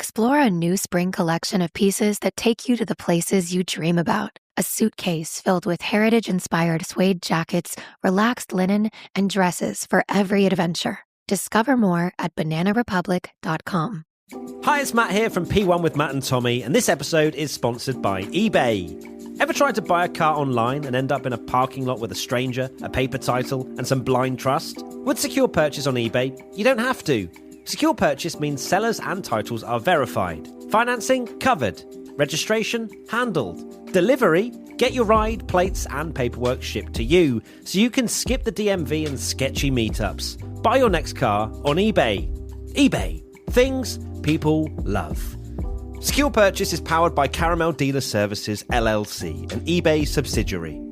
Explore a new spring collection of pieces that take you to the places you dream about. A suitcase filled with heritage-inspired suede jackets, relaxed linen, and dresses for every adventure. Discover more at bananarepublic.com. Hi, it's Matt here from P1 with Matt and Tommy, and this episode is sponsored by eBay. Ever tried to buy a car online and end up in a parking lot with a stranger, a paper title, and some blind trust? With Secure Purchase on eBay, you don't have to. Secure Purchase means sellers and titles are verified. Financing covered. Registration handled. Delivery, get your ride, plates, and paperwork shipped to you, so you can skip the DMV and sketchy meetups. Buy your next car on eBay. eBay. Things people love. Secure Purchase is powered by Caramel Dealer Services, LLC, an eBay subsidiary.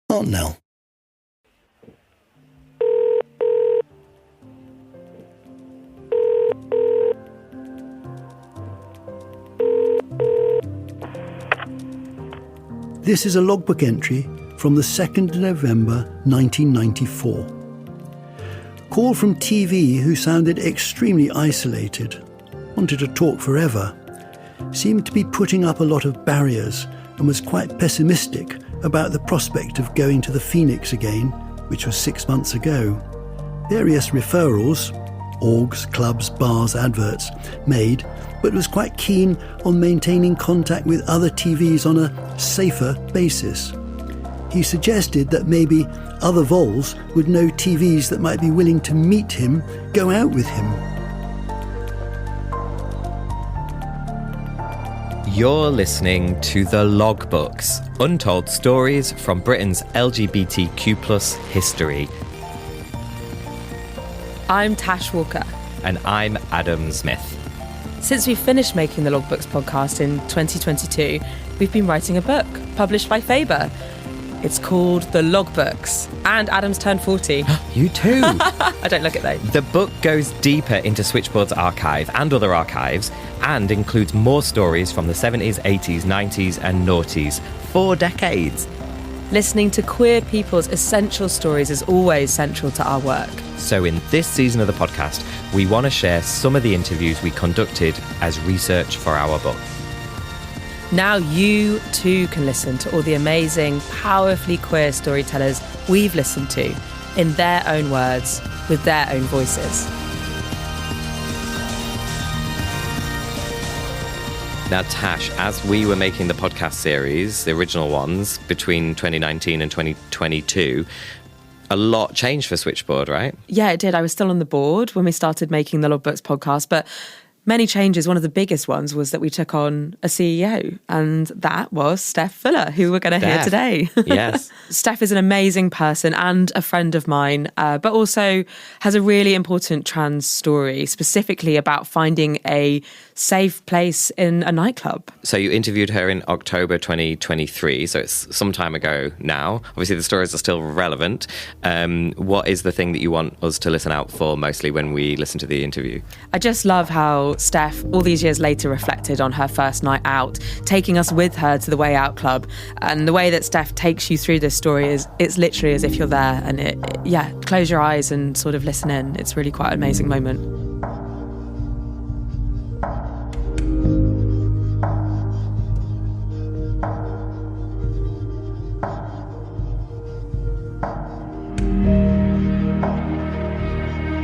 Oh, no. This is a logbook entry from the 2nd of November 1994. Call from TV who sounded extremely isolated, wanted to talk forever, seemed to be putting up a lot of barriers and was quite pessimistic about the prospect of going to the Phoenix again, which was 6 months ago. Various referrals, orgs, clubs, bars, adverts, made, but was quite keen on maintaining contact with other TVs on a safer basis. He suggested that maybe other vols would know TVs that might be willing to meet him, go out with him. You're listening to The Logbooks, untold stories from Britain's LGBTQ+ history. I'm Tash Walker. And I'm Adam Zmith. Since we finished making the Logbooks podcast in 2022, we've been writing a book published by Faber. It's called The Logbooks, and Adam's turned 40. You too! I don't look at those. The book goes deeper into Switchboard's archive and other archives, and includes more stories from the 70s, 80s, 90s and noughties. 4 decades. Listening to queer people's essential stories is always central to our work. So in this season of the podcast, we want to share some of the interviews we conducted as research for our book. Now you too can listen to all the amazing, powerfully queer storytellers we've listened to in their own words, with their own voices. Now, Tash, as we were making the podcast series, the original ones, between 2019 and 2022, a lot changed for Switchboard, right? Yeah, it did. I was still on the board when we started making the Logbooks podcast, but many changes. One of the biggest ones was that we took on a CEO, and that was Steph Fuller, who we're going to hear today. Yes. Steph is an amazing person and a friend of mine, but also has a really important trans story, specifically about finding a safe place in a nightclub. So you interviewed her in October 2023, so it's some time ago now. Obviously, the stories are still relevant. What is the thing that you want us to listen out for mostly when we listen to the interview? I just love how Steph, all these years later, reflected on her first night out, taking us with her to the Way Out Club. And the way that Steph takes you through this story is, it's literally as if you're there. And close your eyes and sort of listen in. It's really quite an amazing moment.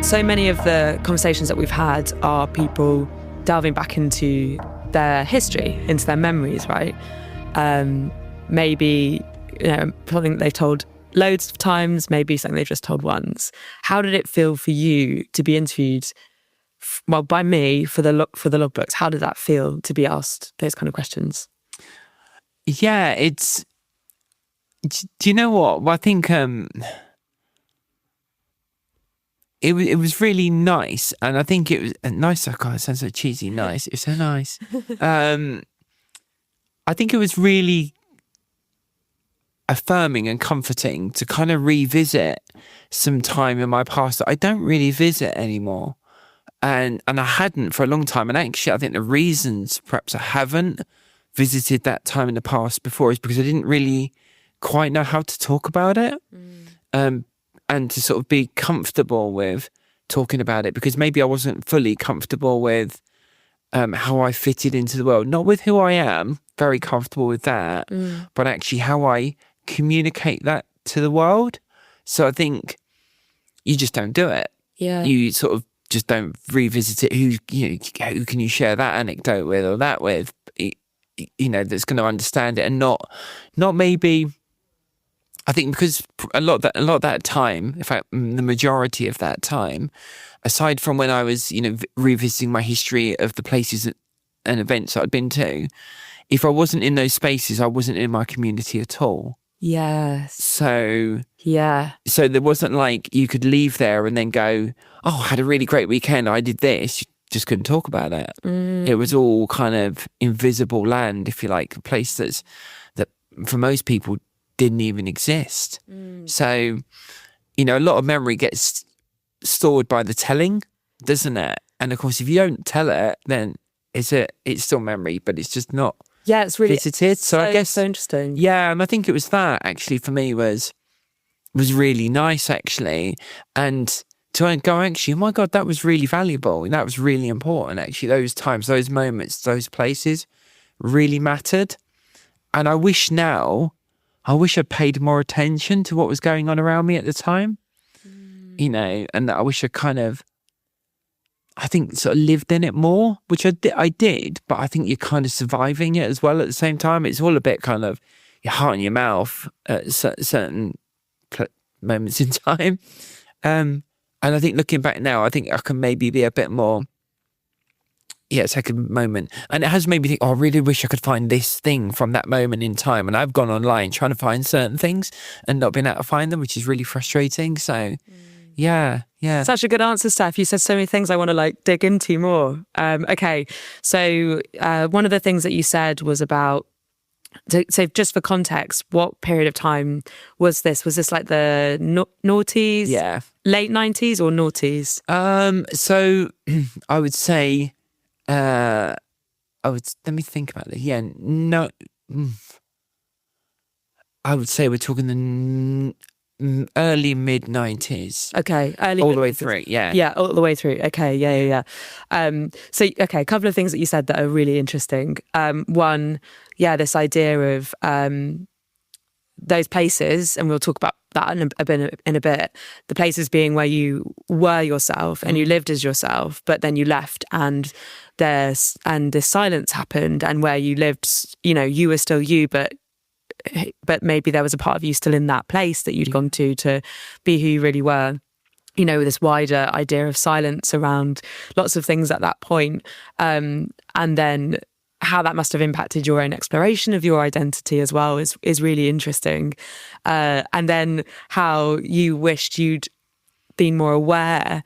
So many of the conversations that we've had are people delving back into their history, into their memories, right? Maybe, something that they've told loads of times, maybe something they've just told once. How did it feel for you to be interviewed, by me for the logbooks? How did that feel to be asked those kind of questions? Yeah, it's... Do you know what? Well, I think... It was really nice, and I think it was nice. Oh God, it sounds so cheesy. Nice, it's so nice. I think it was really affirming and comforting to kind of revisit some time in my past that I don't really visit anymore, and I hadn't for a long time. And actually, I think the reasons perhaps I haven't visited that time in the past before is because I didn't really quite know how to talk about it. and to sort of be comfortable with talking about it, because maybe I wasn't fully comfortable with how I fitted into the world, not with who I am, very comfortable with that, but actually how I communicate that to the world. So I think you just don't do it. Yeah. You sort of just don't revisit it. Who can you share that anecdote with or that with, that's going to understand it, and not maybe. I think because a lot of that time, in fact, the majority of that time, aside from when I was, revisiting my history of the places and events that I'd been to, if I wasn't in those spaces, I wasn't in my community at all. Yes. So there wasn't like you could leave there and then go, oh, I had a really great weekend, I did this. You just couldn't talk about it. It was all kind of invisible land, if you like, a place that for most people didn't even exist. So, a lot of memory gets stored by the telling, doesn't it? And of course, if you don't tell it, then it's still memory, but it's just not it's really visited. So I guess so interesting. Yeah, and I think it was that actually for me was really nice actually, and to go actually, oh my God, that was really valuable and that was really important actually. Those times, those moments, those places really mattered, and I wish I'd paid more attention to what was going on around me at the time, and I wish I think sort of lived in it more, which I did, but I think you're kind of surviving it as well at the same time. It's all a bit kind of your heart in your mouth at certain moments in time. And I think looking back now, I think I can maybe be a bit more, take a moment. And it has made me think, I really wish I could find this thing from that moment in time. And I've gone online trying to find certain things and not been able to find them, which is really frustrating. So, yeah. Such a good answer, Steph. You said so many things I want to dig into more. Okay, so one of the things that you said was about, so just for context, what period of time was this? Was this like the noughties? Yeah. Late 90s or noughties? So I would say, let me think about this. Yeah, no, I would say we're talking the early mid 90s. Okay, early all the way through. Yeah, all the way through. Okay, yeah. So okay, a couple of things that you said that are really interesting. One, this idea of those places, and we'll talk about that in a bit. The places being where you were yourself and you lived as yourself, but then you left and this silence happened, and where you lived, you were still you, but maybe there was a part of you still in that place that you'd gone to be who you really were. This wider idea of silence around lots of things at that point, and then how that must have impacted your own exploration of your identity as well is really interesting. And then how you wished you'd been more aware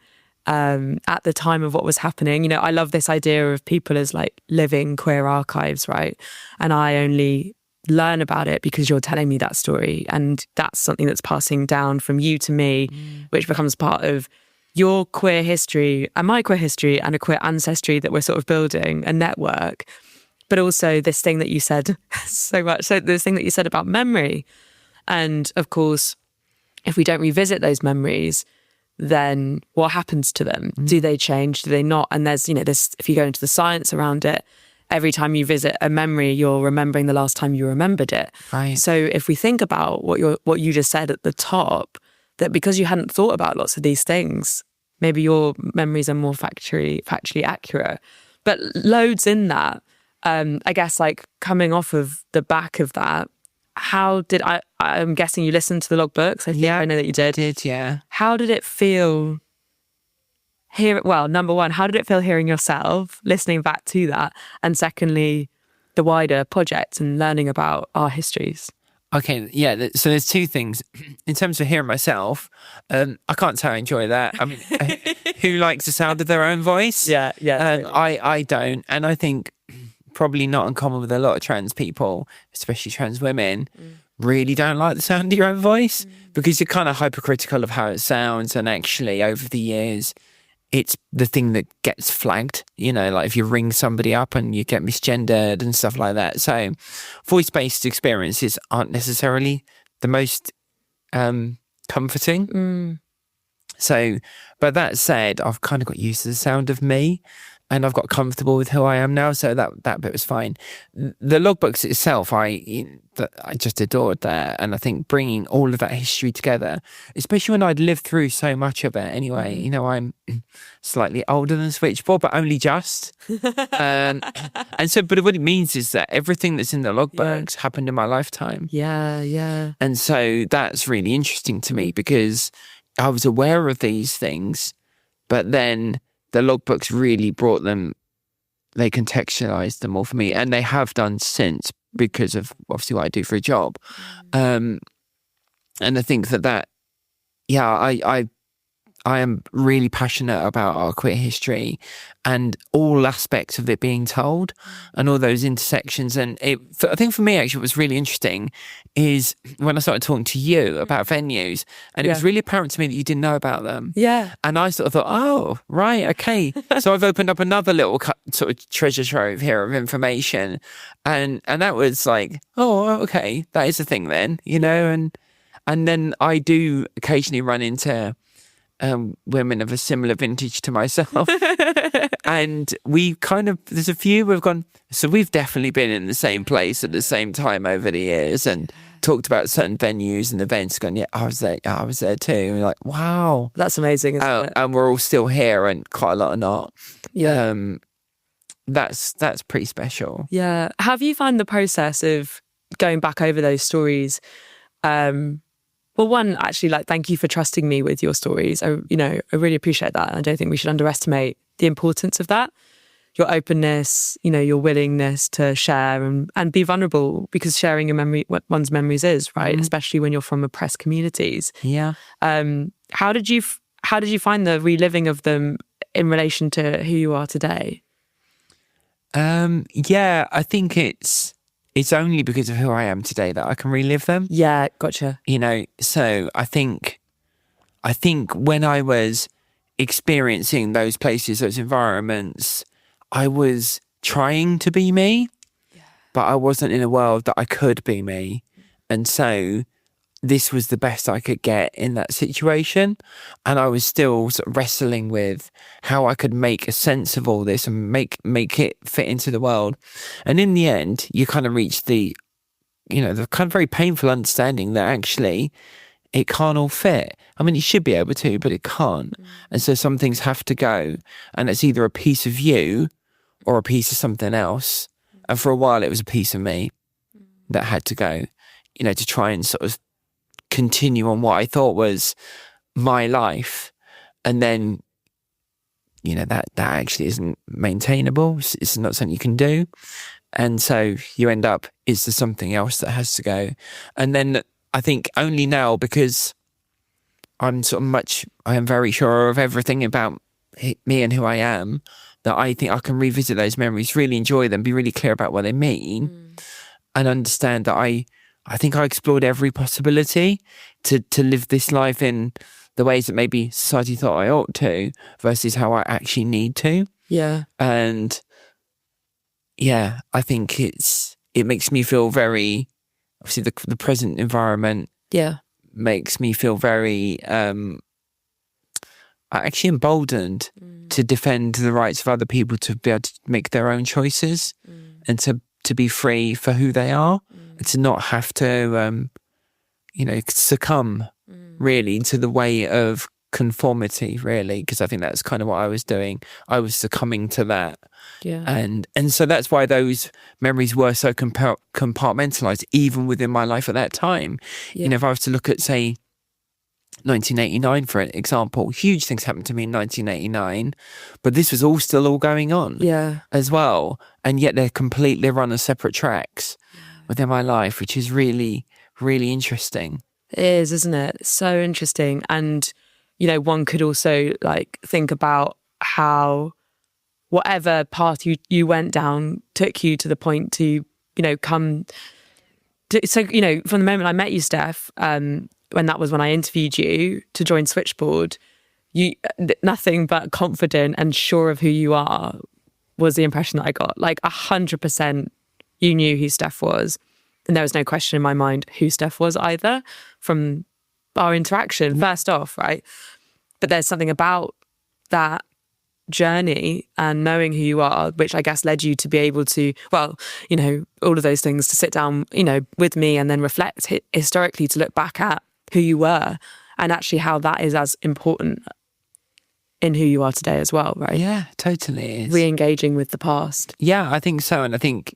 at the time of what was happening. I love this idea of people as like living queer archives, right? And I only learn about it because you're telling me that story, and that's something that's passing down from you to me, which becomes part of your queer history and my queer history and a queer ancestry that we're sort of building a network. But also this thing that you said so much, so this thing that you said about memory, and of course if we don't revisit those memories, then what happens to them? Do they change? Do they not? And there's this, if you go into the science around it, every time you visit a memory, you're remembering the last time you remembered it. Right. So if we think about what you just said at the top, that because you hadn't thought about lots of these things, maybe your memories are more factually accurate. But loads in that, I guess, like coming off of the back of that, how did I'm guessing you listened to the logbooks. I know that you did. Yeah. How did it feel? Number one, how did it feel hearing yourself, listening back to that? And secondly, the wider project and learning about our histories. Okay, yeah, so there's two things. In terms of hearing myself, I can't say I enjoy that. I mean, who likes the sound of their own voice? Yeah. I don't. And I think probably not uncommon with a lot of trans people, especially trans women, really don't like the sound of your own voice because you're kind of hypercritical of how it sounds. And actually, over the years, it's the thing that gets flagged, like if you ring somebody up and you get misgendered and stuff like that. So voice-based experiences aren't necessarily the most comforting. So, but that said, I've kind of got used to the sound of me, and I've got comfortable with who I am now. So that bit was fine. The logbooks itself, I just adored that. And I think bringing all of that history together, especially when I'd lived through so much of it anyway, you know, I'm slightly older than Switchboard, but only just. And so, but what it means is that everything that's in the logbooks happened in my lifetime. Yeah. And so that's really interesting to me, because I was aware of these things, but then the logbooks really brought them, they contextualized them all for me, and they have done since, because of obviously what I do for a job. And I think that I am really passionate about our queer history and all aspects of it being told, and all those intersections. And I think for me, actually, what was really interesting is when I started talking to you about venues, and it was really apparent to me that you didn't know about them. Yeah. And I sort of thought, oh, right, okay. So I've opened up another little sort of treasure trove here of information. And that was like, oh, okay, that is a thing then, you know. And then I do occasionally run into women of a similar vintage to myself. And we kind of, there's a few we've gone, so we've definitely been in the same place at the same time over the years, and talked about certain venues and events, going, yeah, I was there too. And we're like, wow. That's amazing, isn't it? And we're all still here, and quite a lot are not. Yeah. That's pretty special. Yeah. Have you found the process of going back over those stories? Well, one, actually, like, thank you for trusting me with your stories. I really appreciate that. I don't think we should underestimate the importance of that. Your openness, you know, your willingness to share and be vulnerable, because sharing one's memories is, right? Especially when you're from oppressed communities. Yeah. How did you find the reliving of them in relation to who you are today? Yeah, I think it's only because of who I am today that I can relive them. Yeah, gotcha. You know, so I think when I was experiencing those places, those environments, I was trying to be me, but I wasn't in a world that I could be me. And so this was the best I could get in that situation. And I was still sort of wrestling with how I could make a sense of all this and make it fit into the world. And in the end, you kind of reach the kind of very painful understanding that actually it can't all fit. I mean, it should be able to, but it can't. And so some things have to go. And it's either a piece of you or a piece of something else. And for a while, it was a piece of me that had to go, you know, to try and sort of continue on what I thought was my life. And then, you know, that actually isn't maintainable. It's not something you can do. And so you end up, is there something else that has to go? And then I think only now, because I am very sure of everything about me and who I am, that I think I can revisit those memories, really enjoy them, be really clear about what they mean, and understand that I think I explored every possibility to live this life in the ways that maybe society thought I ought to, versus how I actually need to. Yeah. And yeah, I think it makes me feel very, obviously the present environment makes me feel very actually emboldened to defend the rights of other people to be able to make their own choices and to be free for who they are and to not have to succumb really to the way of conformity, really, because I think that's kind of what I was doing. I was succumbing to that. Yeah. And so that's why those memories were so compartmentalized, even within my life at that time. Yeah. You know, if I was to look at, say, 1989, for an example, huge things happened to me in 1989, but this was all going on as well. And yet they're run as separate tracks within my life, which is really, really interesting. It is, isn't it? It's so interesting. And, you know, one could also like think about how whatever path you went down took you to the point to, you know, come to, so, you know, from the moment I met you, Steph, when I interviewed you to join Switchboard, you nothing but confident and sure of who you are was the impression that I got. Like 100% you knew who Steph was. And there was no question in my mind who Steph was either, from our interaction first off, right? But there's something about that journey and knowing who you are, which I guess led you to be able to, well, you know, all of those things, to sit down, you know, with me and then reflect historically, to look back at who you were and actually how that is as important in who you are today as well, right? Yeah, totally is. Re-engaging with the past. Yeah, I think so. And I think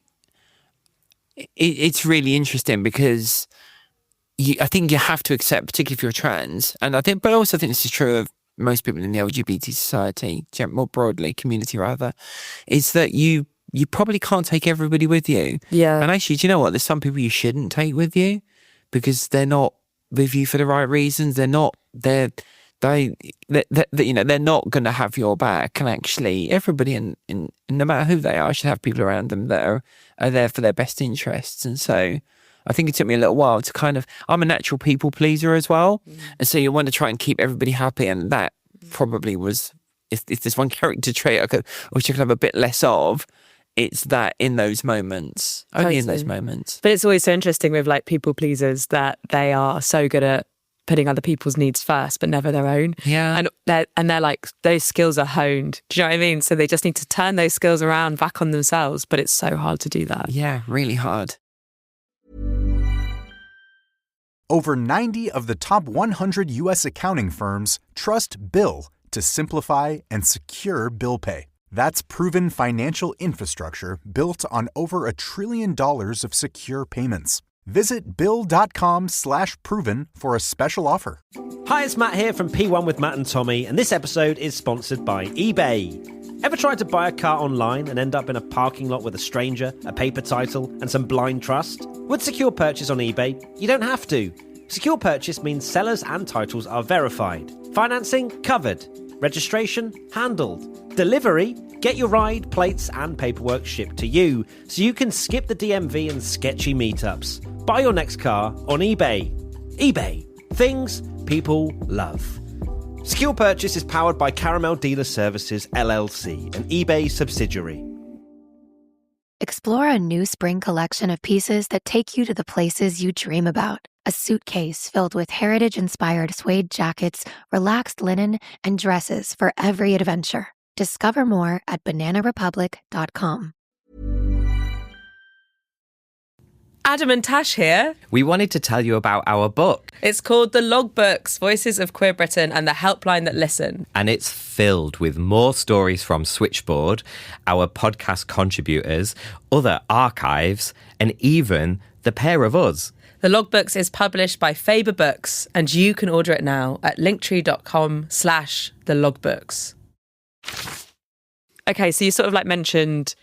it's really interesting because I think you have to accept, particularly if you're trans, and I think, but also I think this is true of most people in the LGBT society, more broadly, community rather, is that you probably can't take everybody with you. Yeah. And actually, do you know what? There's some people you shouldn't take with you because they're not with you for the right reasons. They're not, they're you know, they're not going to have your back. And actually, everybody, in no matter who they are, should have people around them that are there for their best interests. And so I think it took me a little while to kind of, I'm a natural people pleaser as well. And so you want to try and keep everybody happy. And that probably was, if there's one character trait I wish I could have a bit less of, it's that in those moments, only in those moments. But it's always so interesting with like people pleasers that they are so good at putting other people's needs first, but never their own. Yeah. And they're like, those skills are honed. Do you know what I mean? So they just need to turn those skills around back on themselves. But it's so hard to do that. Yeah, really hard. Over 90 of the top 100 U.S. accounting firms trust Bill to simplify and secure bill pay. That's proven financial infrastructure built on over $1 trillion of secure payments. Visit Bill.com/proven for a special offer. Hi, it's Matt here from P1 with Matt and Tommy, and this episode is sponsored by eBay. Ever tried to buy a car online and end up in a parking lot with a stranger, a paper title, and some blind trust? With Secure Purchase on eBay, you don't have to. Secure Purchase means sellers and titles are verified. Financing covered. Registration handled. Delivery, get your ride, plates, and paperwork shipped to you, so you can skip the DMV and sketchy meetups. Buy your next car on eBay. eBay. Things people love. Secure Purchase is powered by Caramel Dealer Services, LLC, an eBay subsidiary. Explore a new spring collection of pieces that take you to the places you dream about. A suitcase filled with heritage-inspired suede jackets, relaxed linen, and dresses for every adventure. Discover more at bananarepublic.com. Adam and Tash here. We wanted to tell you about our book. It's called The Logbooks, Voices of Queer Britain and the Helpline That Listen. And it's filled with more stories from Switchboard, our podcast contributors, other archives, and even the pair of us. The Logbooks is published by Faber Books, and you can order it now at linktree.com/thelogbooks. Okay, so you sort of like mentioned,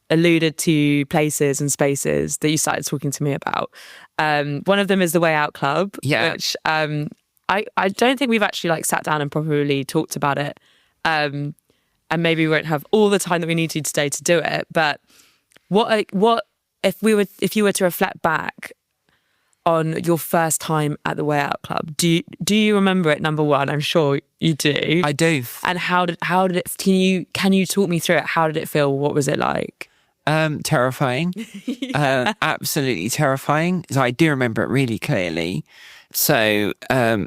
alluded to places and spaces that you started talking to me about. One of them is the Way Out Club, which I don't think we've actually like sat down and properly talked about it. And maybe we won't have all the time that we need to today to do it. But what if you were to reflect back on your first time at the Way Out Club, do you remember it? Number one, I'm sure you do. I do. And how did it? Can you talk me through it? How did it feel? What was it like? Terrifying. Absolutely terrifying. So I do remember it really clearly. So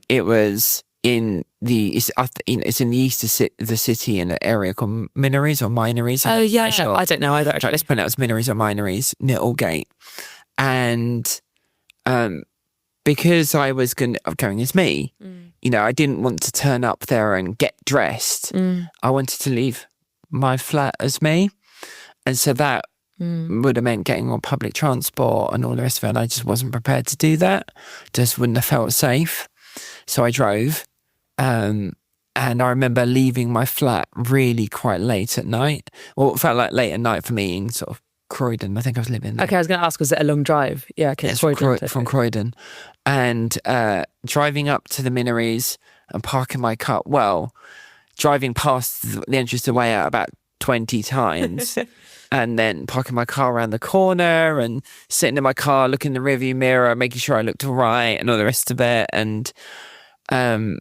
it was in it's in the east of the city in an area called Minories or Minories. Oh yeah, sure. I don't know either. Right, let's pronounce Minories or Minories near Aldgate. And because I was going as me, you know, I didn't want to turn up there and get dressed. I wanted to leave my flat as me. And so that would have meant getting on public transport and all the rest of it. And I just wasn't prepared to do that. Just wouldn't have felt safe. So I drove. And I remember leaving my flat really quite late at night. Well, it felt like late at night for me in sort of Croydon. I think I was living there. Okay, I was going to ask, was it a long drive? Yeah, okay. Yes, from Croydon. And driving up to the Minories and parking my car. Well, driving past the entrance to the Way Out about 20 times. And then parking my car around the corner and sitting in my car, looking in the rearview mirror, making sure I looked all right and all the rest of it. And oh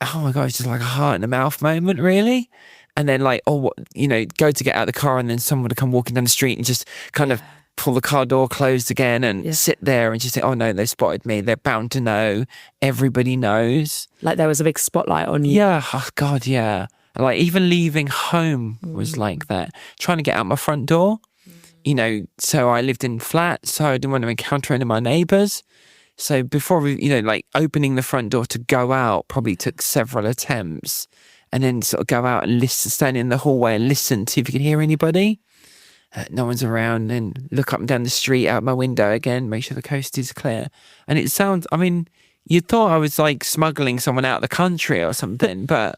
my God, it's just like a heart in the mouth moment, really. And then like, go to get out of the car and then someone would come walking down the street and just kind of pull the car door closed again and sit there and just think, oh no, they spotted me. They're bound to know. Everybody knows. Like there was a big spotlight on you. Yeah. Oh God, yeah. Like even leaving home was like that. Trying to get out my front door, you know, so I lived in flats, so I didn't want to encounter any of my neighbours. So before we, you know, like opening the front door to go out probably took several attempts, and then sort of go out and listen, stand in the hallway and listen, see if you could hear anybody. No one's around, and look up and down the street out my window again, make sure the coast is clear. And it sounds, I mean, you thought I was like smuggling someone out of the country or something, but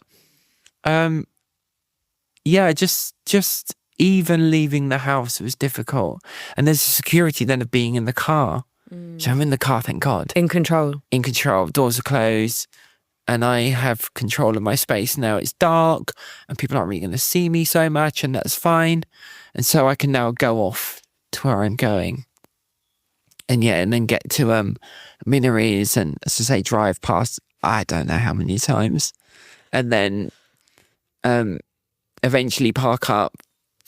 yeah, just even leaving the house was difficult. And there's the security then of being in the car. So I'm in the car, thank God. In control. In control. Doors are closed. And I have control of my space now. It's dark and people aren't really going to see me so much, and that's fine. And so I can now go off to where I'm going. And yeah, and then get to Minories and, as I say, drive past I don't know how many times. And then eventually park up,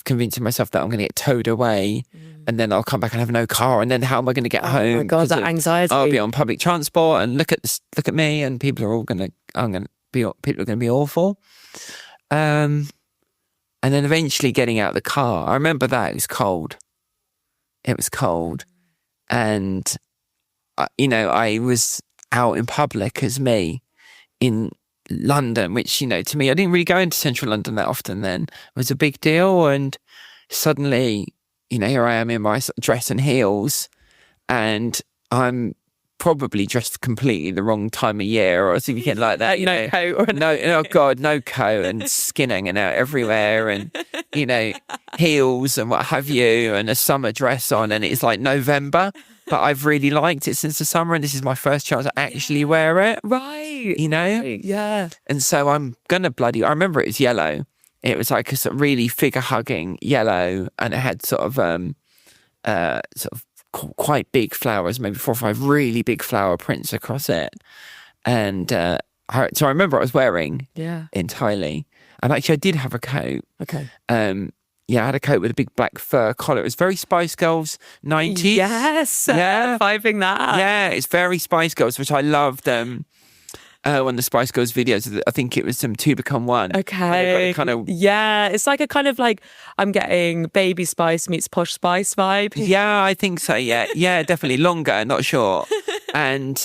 convincing myself that I'm going to get towed away, and then I'll come back and have no car, and then how am I going to get home? Oh my God, that anxiety! I'll be on public transport, and look at me, and people are all people are going to be awful. And then eventually getting out of the car, I remember that it was cold. It was cold, and you know, I was out in public as me in London, which, you know, to me, I didn't really go into central London that often then. It was a big deal, and suddenly, you know, here I am in my dress and heels, and I'm probably dressed completely the wrong time of year or something like that. You know, coat or no coat and skin hanging out everywhere, and, you know, heels and what have you, and a summer dress on, and it's like November. But I've really liked it since the summer, and this is my first chance to actually wear it. Right. You know? Yeah. And so I'm going to I remember it was yellow. It was like a sort of really figure-hugging yellow, and it had sort of quite big flowers, maybe 4 or 5 really big flower prints across it. And so I remember I was wearing entirely. And actually I did have a coat. Okay. Yeah, I had a coat with a big black fur collar. It was very Spice Girls 90s. Yes. Yeah. Vibing that. Yeah, it's very Spice Girls, which I loved. One of the Spice Girls videos, I think it was some Two Become One. Okay. Kind of, yeah, it's like a kind of like, I'm getting Baby Spice meets Posh Spice vibe. Yeah, I think so, yeah. Yeah, definitely longer, not short. And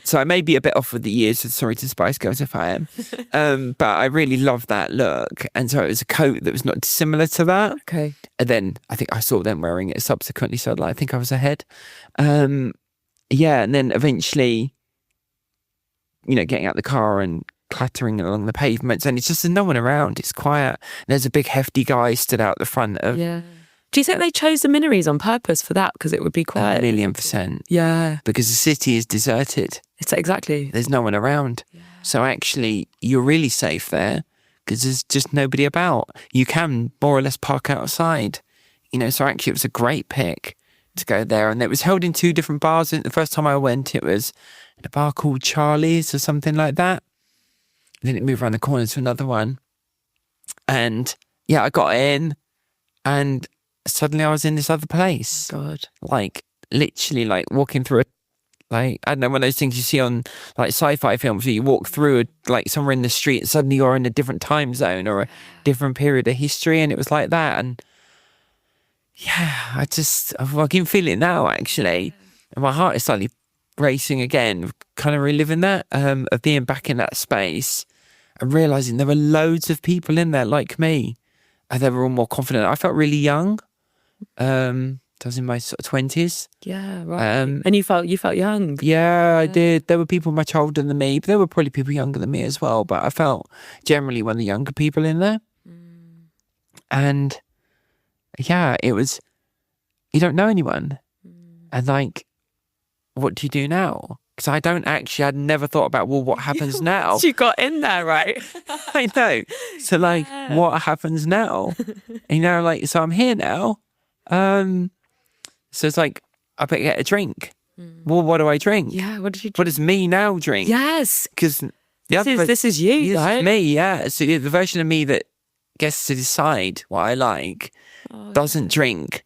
so I may be a bit off with the years, so sorry to Spice Girls if I am. But I really love that look. And so it was a coat that was not dissimilar to that. Okay. And then I think I saw them wearing it subsequently, so I think I was ahead. Yeah, and then eventually, you know, getting out the car and clattering along the pavements, and it's just there's no one around. It's quiet. There's a big hefty guy stood out the front of. Yeah. Do you think they chose the Minories on purpose for that? Because it would be quiet. 1,000,000%. Yeah. Because the city is deserted. It's exactly. There's no one around. Yeah. So actually, you're really safe there because there's just nobody about. You can more or less park outside. You know, so actually it was a great pick to go there. And it was held in 2 different bars. The first time I went, it was in a bar called Charlie's or something like that. And then it moved around the corner to another one. And yeah, I got in, and suddenly I was in this other place. God. Like, literally, like, walking through I don't know, one of those things you see on, like, sci-fi films where you walk through, like, somewhere in the street and suddenly you're in a different time zone or a different period of history, and it was like that. And, yeah, I can feel it now, actually. And my heart is slightly racing again, kind of reliving that, of being back in that space and realising there were loads of people in there like me. And they were all more confident. I felt really young. I was in my sort of 20s. Yeah, right. And you felt young. Yeah, I did. There were people much older than me, but there were probably people younger than me as well. But I felt generally one of the younger people in there. And yeah, it was, you don't know anyone. And like, what do you do now? Because I'd never thought about, well, what happens now? You got in there, right? I know. So like, what happens now? And, you know, like, so I'm here now. So it's like, I better get a drink. Well, what do I drink? Yeah, what did you drink? What does me now drink? Yes. Because this is you, this right? is me, yeah. So the version of me that gets to decide what I like doesn't drink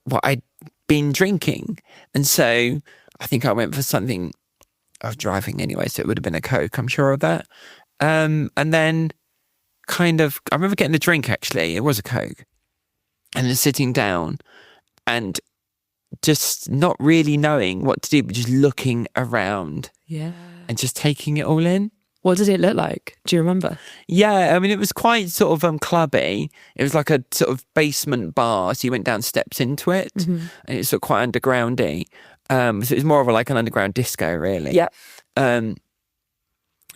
what I been drinking. And so I think I went for something. I was driving anyway, so it would have been a Coke, I'm sure of that. And then I remember getting a drink, actually. It was a Coke. And then sitting down and just not really knowing what to do, but just looking around. Yeah. And just taking it all in. What did it look like? Do you remember? Yeah, I mean, it was quite sort of clubby. It was like a sort of basement bar, so you went down steps into it, and it's sort of quite undergroundy. So it was more of like an underground disco, really. Yeah. And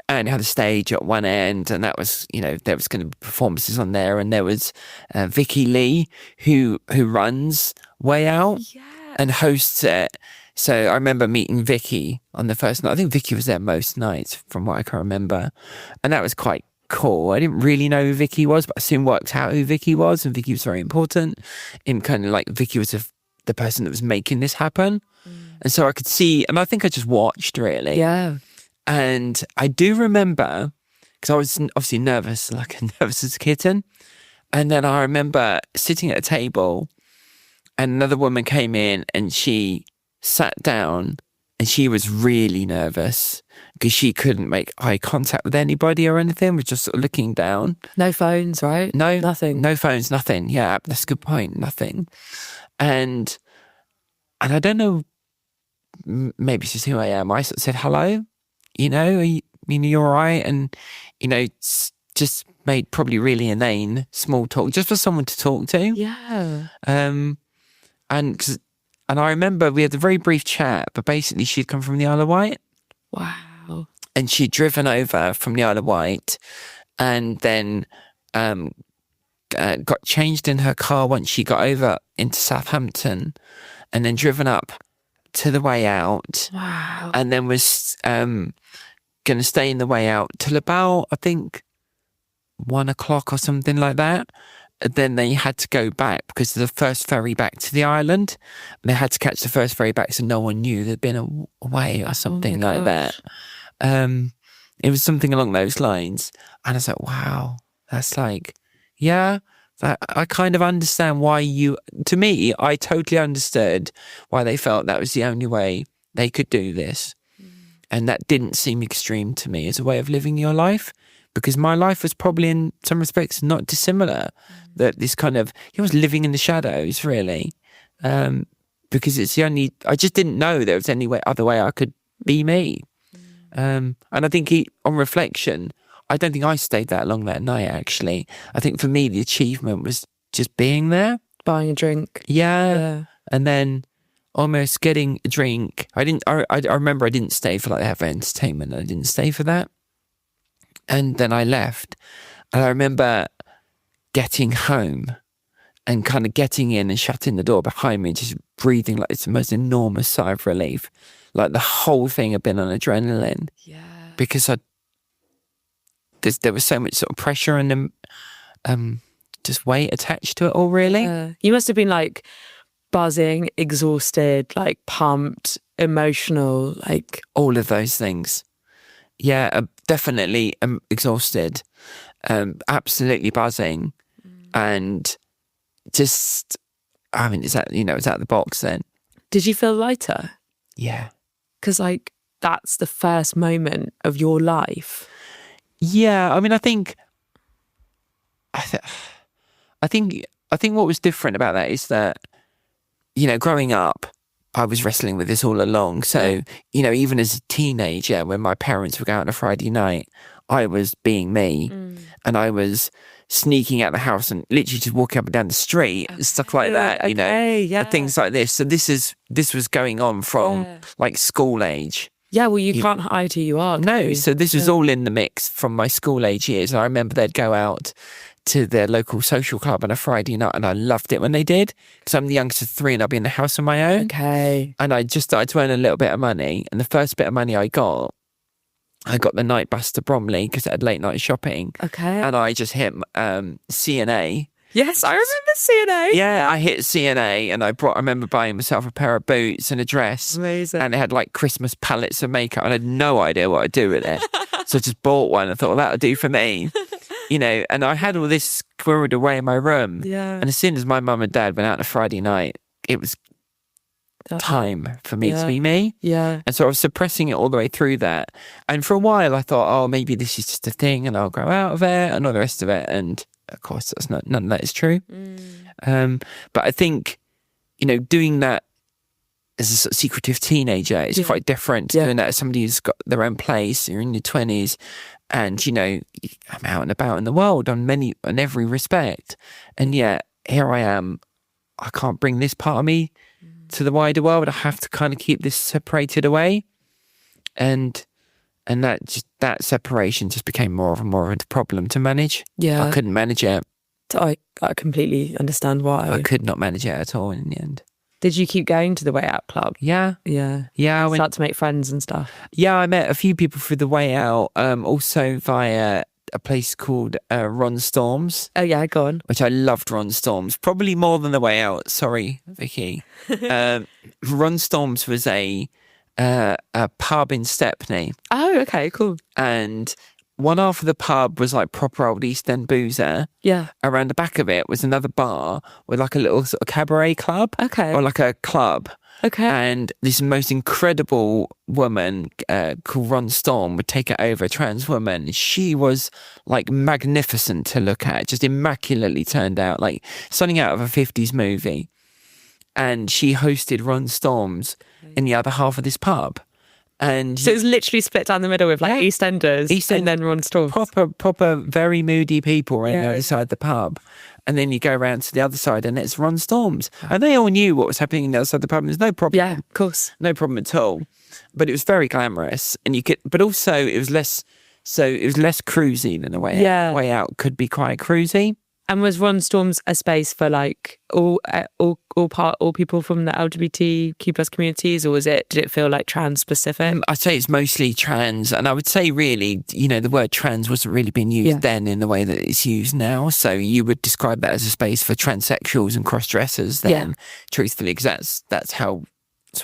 it had a stage at one end, and that was, there was going to be performances on there, and there was Vicky Lee, who runs Way Out and hosts it. So I remember meeting Vicky on the first night. I think Vicky was there most nights, from what I can remember, and that was quite cool. I didn't really know who Vicky was, but I soon worked out who Vicky was, and Vicky was very important. In kind of like Vicky was the person that was making this happen, and so I could see, and I think I just watched really. Yeah. And I do remember, because I was obviously nervous, like nervous as a kitten. And then I remember sitting at a table and another woman came in and she sat down and she was really nervous because she couldn't make eye contact with anybody or anything, was just sort of looking down. No phones, right? No. Nothing. No phones, nothing. Yeah, that's a good point. Nothing. And I don't know, maybe it's just who I am. I sort of said, hello. You're all right. And, just made probably really inane small talk just for someone to talk to. Yeah. And I remember we had a very brief chat, but basically she'd come from the Isle of Wight. Wow. And she'd driven over from the Isle of Wight and then got changed in her car once she got over into Southampton and then driven up to the Way Out. Wow. And then was going to stay in the Way Out till about, I think, 1 o'clock or something like that. And then they had to go back because of the first ferry back to the island. And they had to catch the first ferry back so no one knew there'd been away or something like that. It was something along those lines. And I was like, wow, that's like, yeah, I kind of understand why to me, I totally understood why they felt that was the only way they could do this. And that didn't seem extreme to me as a way of living your life, because my life was probably in some respects not dissimilar. That this kind of, I was living in the shadows really, because it's the only, I just didn't know there was any other way I could be me. And I think on reflection, I don't think I stayed that long that night actually. I think for me the achievement was just being there. Buying a drink. Yeah. And then almost getting a drink. I remember I didn't stay for like the Have Entertainment. I didn't stay for that. And then I left. And I remember getting home and kind of getting in and shutting the door behind me, just breathing like it's the most enormous sigh of relief. Like the whole thing had been on adrenaline. Yeah. Because there was so much sort of pressure and just weight attached to it all, really. You must have been like buzzing, exhausted, like pumped, emotional, like all of those things. Yeah, definitely exhausted, absolutely buzzing, and just, I mean, it's out the box then. Did you feel lighter? Yeah. Because like that's the first moment of your life. Yeah, I mean, I think what was different about that is that, growing up, I was wrestling with this all along. So, even as a teenager, when my parents would go out on a Friday night, I was being me and I was sneaking out the house and literally just walking up and down the street and stuff like that, and things like this. So this was going on from like school age. Yeah, well, you can't hide who you are. No, so this was all in the mix from my school age years. I remember they'd go out to their local social club on a Friday night, and I loved it when they did, because I'm the youngest of three and I'd be in the house on my own. Okay. And I just started to earn a little bit of money, and the first bit of money I got the night bus to Bromley because it had late night shopping. Okay. And I just hit C&A. Yes, I remember C&A. Yeah, I hit C&A and I remember buying myself a pair of boots and a dress. Amazing. And it had like Christmas palettes of makeup, and I had no idea what I'd do with it. So I just bought one and thought, well, that'll do for me. And I had all this squirreled away in my room. Yeah. And as soon as my mum and dad went out on a Friday night, it was time for me to be me. Yeah. And so I was suppressing it all the way through that. And for a while I thought, oh, maybe this is just a thing and I'll grow out of it and all the rest of it. And of course, none of that is true. But I think, doing that as a sort of secretive teenager is quite different to doing that as somebody who's got their own place, you're in your 20s, and, I'm out and about in the world on every respect. And yet, here I am, I can't bring this part of me to the wider world. I have to kind of keep this separated away. And that separation just became more and more of a problem to manage. Yeah. I couldn't manage it. I completely understand why. I could not manage it at all in the end. Did you keep going to the Way Out Club? Yeah. I went, start to make friends and stuff? Yeah, I met a few people through the Way Out, also via a place called Ron Storms. Oh yeah, go on. Which I loved Ron Storms, probably more than the Way Out. Sorry, Vicky. Ron Storms was a pub in Stepney. Oh, okay, cool. And one half of the pub was like proper old East End boozer. Yeah. Around the back of it was another bar with like a little sort of cabaret club. Okay. Or like a club. Okay. And this most incredible woman called Ron Storm would take it over, a trans woman. She was like magnificent to look at, just immaculately turned out, like something out of a 50s movie. And she hosted Ron Storms in the other half of this pub. And so it was literally split down the middle with like EastEnders and then Ron Storms. Proper, very moody people right outside the pub. And then you go around to the other side and it's Ron Storms. And they all knew what was happening on the other side of the pub. There's no problem. Yeah, of course. No problem at all. But it was very glamorous. And but also it was less cruisy than the Way Out. Way Out could be quite cruisy. And was Ron Storms a space for like all people from the LGBTQ plus communities, or did it feel like trans specific? I'd say it's mostly trans, and I would say really, the word trans wasn't really being used then in the way that it's used now. So you would describe that as a space for transsexuals and cross-dressers then, truthfully, because that's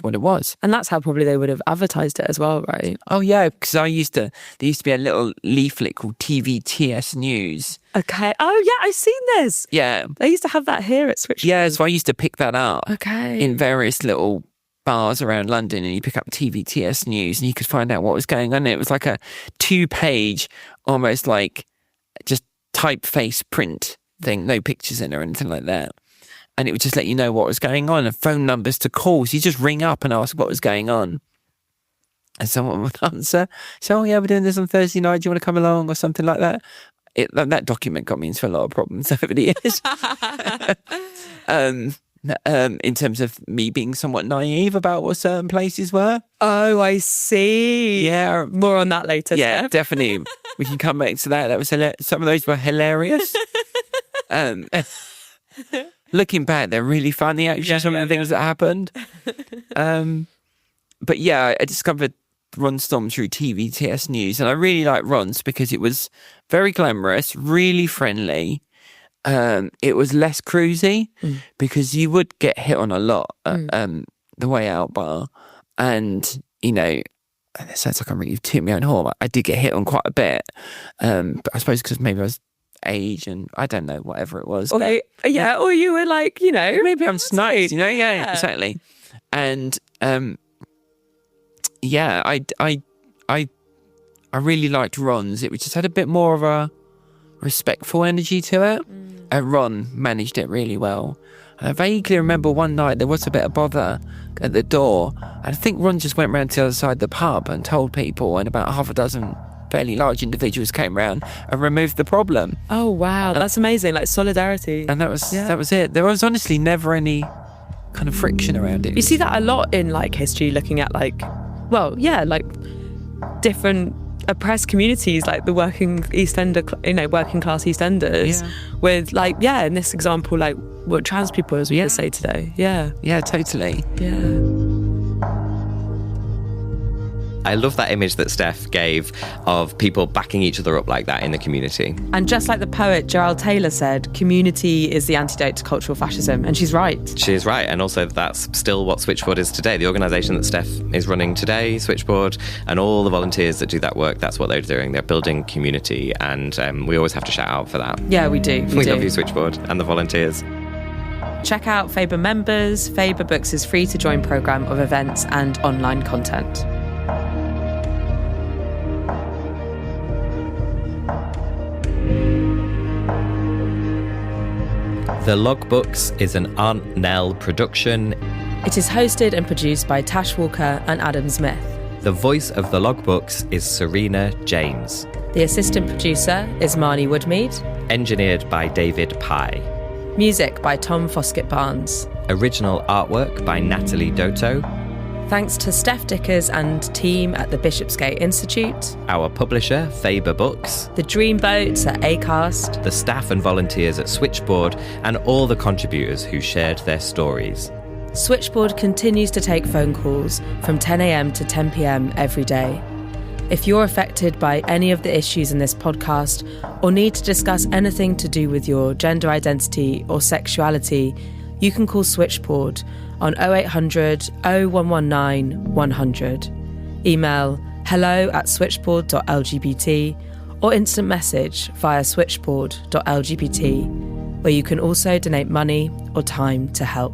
what it was. And that's how probably they would have advertised it as well, right? Oh yeah, because there used to be a little leaflet called TVTS News. Okay. Oh yeah, I've seen this. Yeah. They used to have that here at Switchboard. Yeah, so I used to pick that up. Okay. In various little bars around London, and you pick up TVTS News and you could find out what was going on. It was like a 2-page, almost like just typeface print thing, no pictures in or anything like that. And it would just let you know what was going on and phone numbers to call. So you just ring up and ask what was going on. And someone would answer. So, we're doing this on Thursday night. Do you want to come along or something like that? That document got me into a lot of problems over the years. In terms of me being somewhat naive about what certain places were. Oh, I see. Yeah. More on that later. Yeah, Steph. definitely. We can come back to that. That was some of those were hilarious. Looking back, they're really funny, actually, some of the things that happened. But yeah, I discovered Ron Storm through TVTS News, and I really liked Ron's because it was very glamorous, really friendly. It was less cruisy because you would get hit on a lot at the Way Out bar. And, it sounds like I'm really tooting my own horn. I did get hit on quite a bit. But I suppose because maybe I was age and I don't know, whatever it was. Okay. Yeah, or you were like, maybe I'm snide, yeah, exactly. And I really liked Ron's. It just had a bit more of a respectful energy to it. And Ron managed it really well. And I vaguely remember one night there was a bit of bother at the door. And I think Ron just went round to the other side of the pub and told people, and about half a dozen fairly large individuals came round and removed the problem. Oh wow, that's amazing! Like solidarity. And that was it. There was honestly never any kind of friction around it. You see that a lot in like history, looking at like different oppressed communities, like the working class EastEnders, with in this example, like what trans people as we would say today. Yeah, totally. Yeah. I love that image that Steph gave of people backing each other up like that in the community. And just like the poet Gerald Taylor said, community is the antidote to cultural fascism. And she's right. She is right. And also that's still what Switchboard is today. The organisation that Steph is running today, Switchboard, and all the volunteers that do that work, that's what they're doing. They're building community. And we always have to shout out for that. Yeah, we do. We love you, Switchboard, and the volunteers. Check out Faber Members, Faber Books' free-to-join programme of events and online content. The Logbooks is an Aunt Nell production. It is hosted and produced by Tash Walker and Adam Zmith. The voice of the Logbooks is Serena James. The assistant producer is Marnie Woodmeade. Engineered by David Pye. Music by Tom Foskett-Barnes. Original artwork by Natalie Doto. Thanks to Steph Dickers and team at the Bishopsgate Institute. Our publisher, Faber Books. The dreamboats at Acast. The staff and volunteers at Switchboard, and all the contributors who shared their stories. Switchboard continues to take phone calls from 10 a.m. to 10 p.m. every day. If you're affected by any of the issues in this podcast or need to discuss anything to do with your gender identity or sexuality, you can call Switchboard on 0800 0119 100. Email hello@switchboard.lgbt or instant message via switchboard.lgbt, where you can also donate money or time to help.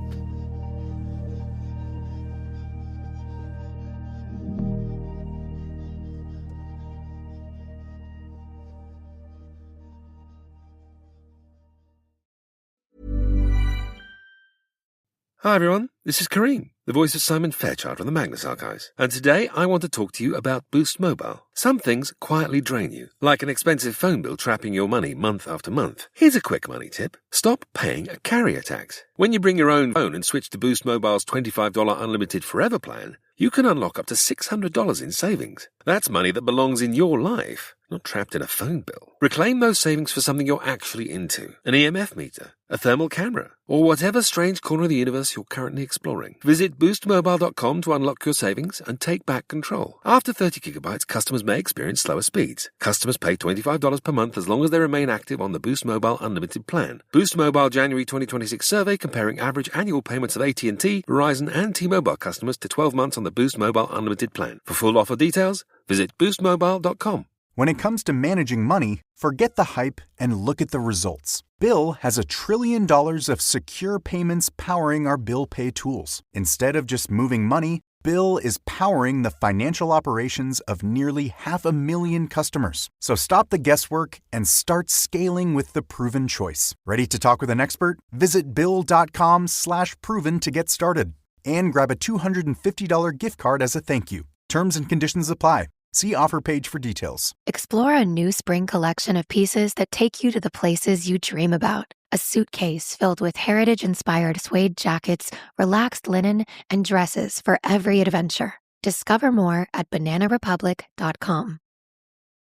Hi everyone, this is Kareem, the voice of Simon Fairchild from the Magnus Archives. And today I want to talk to you about Boost Mobile. Some things quietly drain you, like an expensive phone bill trapping your money month after month. Here's a quick money tip. Stop paying a carrier tax. When you bring your own phone and switch to Boost Mobile's $25 unlimited forever plan, you can unlock up to $600 in savings. That's money that belongs in your life, not trapped in a phone bill. Reclaim those savings for something you're actually into. An EMF meter, a thermal camera, or whatever strange corner of the universe you're currently exploring. Visit boostmobile.com to unlock your savings and take back control. After 30 gigabytes, customers may experience slower speeds. Customers pay $25 per month as long as they remain active on the Boost Mobile Unlimited plan. Boost Mobile January 2026 survey comparing average annual payments of AT&T, Verizon and T-Mobile customers to 12 months on the Boost Mobile Unlimited plan. For full offer details, visit boostmobile.com. When it comes to managing money, forget the hype and look at the results. Bill has $1 trillion of secure payments powering our bill pay tools. Instead of just moving money, Bill is powering the financial operations of nearly 500,000 customers. So stop the guesswork and start scaling with the proven choice. Ready to talk with an expert? Visit Bill.com/proven to get started. And grab a $250 gift card as a thank you. Terms and conditions apply. See offer page for details. Explore a new spring collection of pieces that take you to the places you dream about. A suitcase filled with heritage-inspired suede jackets, relaxed linen, and dresses for every adventure. Discover more at bananarepublic.com.